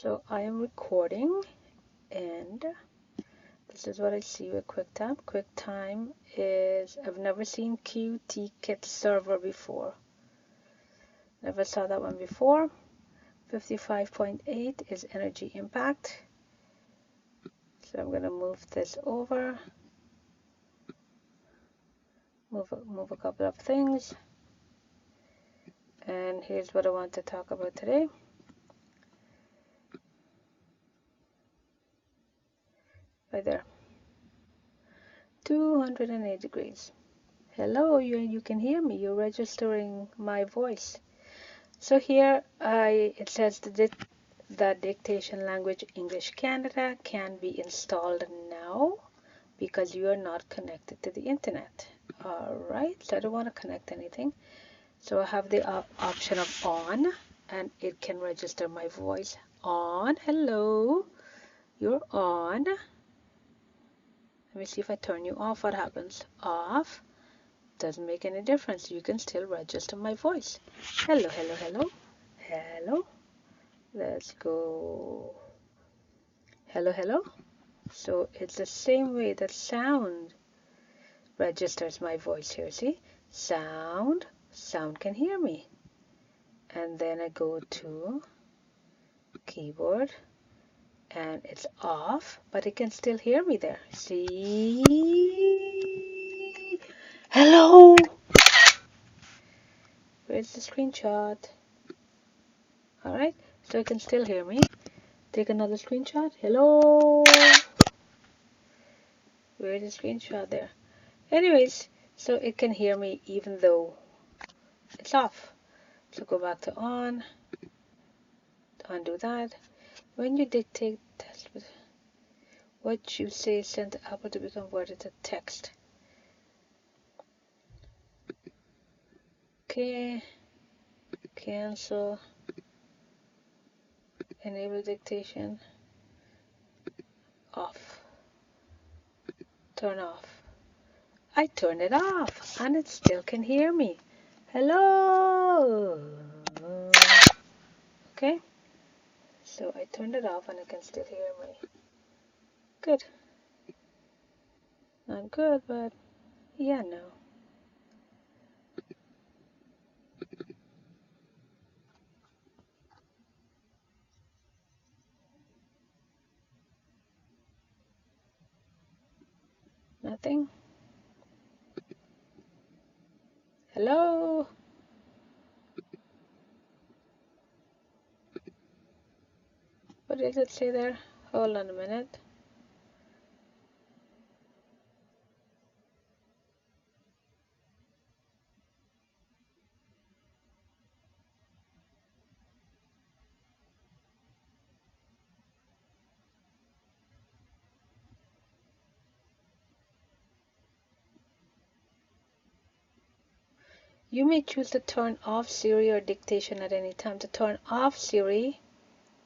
So I am recording, and this is what I see with QuickTime. QuickTime is, I've never seen QTKit server before. Never saw that one before. 55.8 is energy impact. So I'm going to move this over, move a couple of things. And here's what I want to talk about today. Right there. 208 degrees. Hello, you can hear me. You're registering my voice. So here it says that dictation language English Canada can be installed now because you are not connected to the internet. Alright, so I don't want to connect anything. So I have the option of on, and it can register my voice. On, hello, you're on. Let me see if I turn you off, what happens? Off. Doesn't make any difference. You can still register my voice. Hello, hello, hello. Hello. Let's go. Hello, hello. So it's the same way that sound registers my voice here. See? Sound can hear me. And then I go to keyboard and it's off, but it can still hear me there. See? Hello. Where's the screenshot? Alright, so it can still hear me. Take another screenshot. Hello. Where's the screenshot there? Anyways, so it can hear me even though it's off. So go back to on, undo that. When you dictate what you say is sent to Apple to be converted to text. Okay, cancel, enable dictation, off, turn off. I turn it off and it still can hear me. Hello. Okay, so I turned it off and it can still hear me. Good. Not good, but yeah, no. Nothing. Hello. What does it say there? Hold on a minute. You may choose to turn off Siri or dictation at any time. To turn off Siri,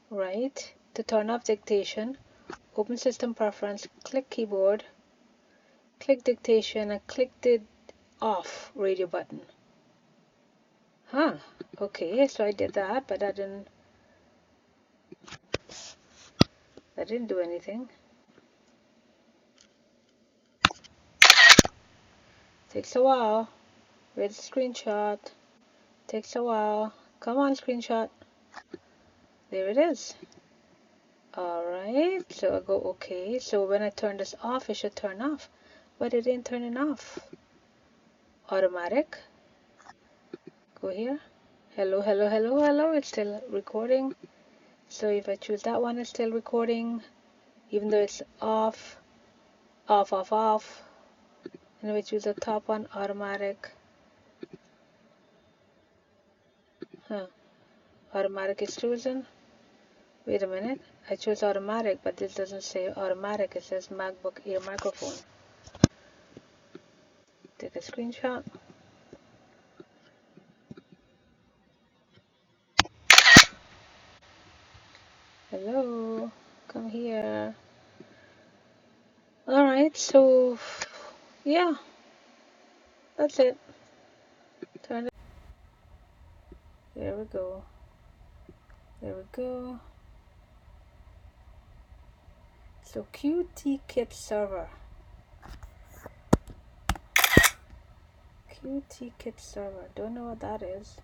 right? To turn off dictation, open System Preference, click Keyboard, click Dictation, and click the Off radio button. Huh, okay, so I did that, but that didn't do anything. Takes a while. Where's the screenshot? Takes a while. Come on, screenshot. There it is. Alright, so I go okay. So when I turn this off, it should turn off. But it didn't turn it off. Automatic. Go here. Hello, hello, hello, hello. It's still recording. So if I choose that one, it's still recording. Even though it's off, off, off, off. And if I choose the top one, automatic. Huh. Automatic is chosen. Wait a minute. I chose automatic, but this doesn't say automatic. It says MacBook Air microphone. Take a screenshot. Hello. Come here. Alright, so yeah. That's it. Turn it. There we go. There we go. So Qt server. Qt server. Don't know what that is.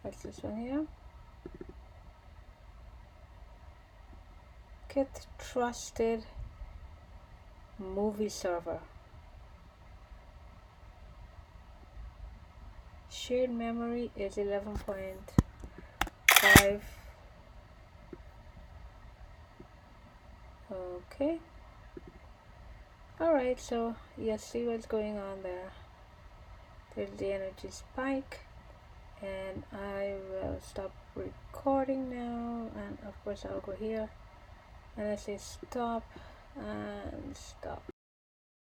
What's this one here? Kit trusted movie server. Shared memory is 11.5. Okay. Alright, so you see what's going on there. There's the energy spike, and I will stop recording now, and of course I'll go here and I say stop and stop.